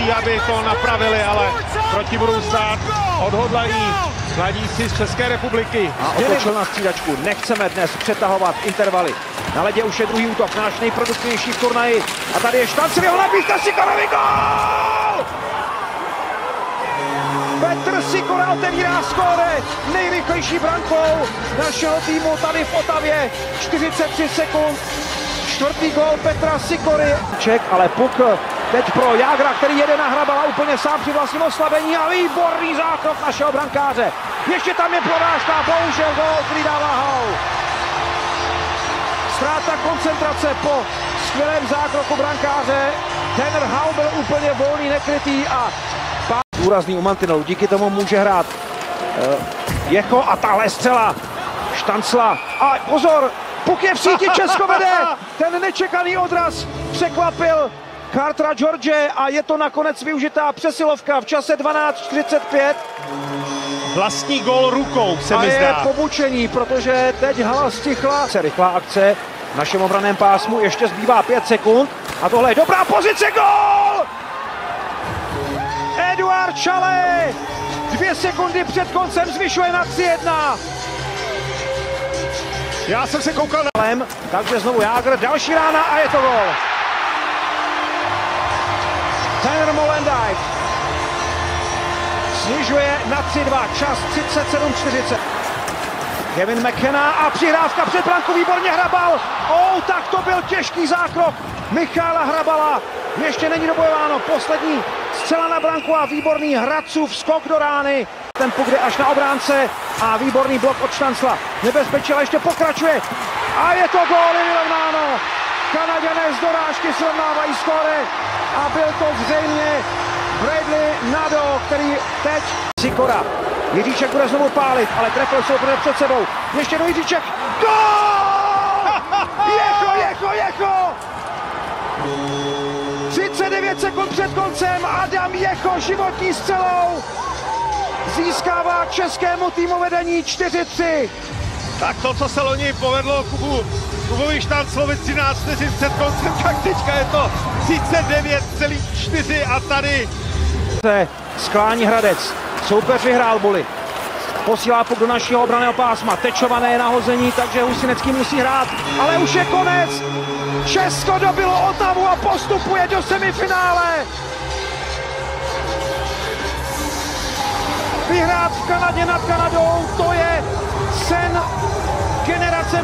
snaží, aby to napravili, ale proti budou stát odhodlaní mladíci z České republiky. A otočil na střídačku. Nechceme dnes přetahovat intervaly. Na ledě už je druhý útok, náš nejproduktivnější v turnaji. A tady je Štancl, jeho nabídka, Sikorovi gól! Petr Sikora otevírá skóre nejrychlejší brankou našeho týmu tady v Otavě. 43 sekund. Čtvrtý gól Petra Sikory. Ale puk teď pro Jágra, který jede na Hrabala úplně sám při vlastním oslabení a výborný zákrok našeho brankáře. Ještě tam je prorážka, bohužel gól, který dává hal. Ztráta koncentrace po skvělém zákroku brankáře. Ten hal byl úplně volný, nekrytý a důrazný u mantinelu, díky tomu může hrát Jeho a tahle střela Štancla. A pozor, puk je v síti, Česko vede. Ten nečekaný odraz překvapil Cartera George a je to nakonec využitá přesilovka v čase 12:45. Vlastní gól rukou se mi zdá. A je pobučení, protože teď hala stichla. Rychlá akce v našem obranném pásmu, ještě zbývá 5 sekund. A tohle je dobrá pozice, gól! Eduard Šalé 2 sekundy před koncem zvyšuje na 3:1. Já jsem se koukal na... Takže znovu Jágr, další rána a je to gól. Tanner Molendyk snižuje na 3:2, čas 37:40. Kevin McKenna a přihrávka před brankou, výborně Hrabal. Tak to byl těžký zákrok Michala Hrabala. Ještě není dobojováno, poslední střela na branku a výborný Hradcův skok do rány. Ten puk jde až na obránce a výborný blok od Štancla. Nebezpečí, ale ještě pokračuje. A je to gól, je vyrovnáno. Kanaďané z dorážky srovnávají skóre a byl to zřejmě Bradley Nado, který teď Sikora. Jiříček bude znovu pálit, ale trefil se úplně před sebou. Ještě do Jiříček. Gól! Jeho! 39 sekund před koncem Adam Jeho životní střelou získává českému týmu vedení 4:3. Tak to, co se loni povedlo Kubovi Štanclovi 13 vteřin před koncem, tak teďka je to 39,4 a tady sklání Hradec. Soupeř vyhrál boli. Posílá puk do našeho obranného pásma. Tečované nahození, takže Husinecký musí hrát. Ale už je konec. Česko dobilo Otavu a postupuje do semifinále. Vyhrát v Kanadě nad Kanadou, to je sen generace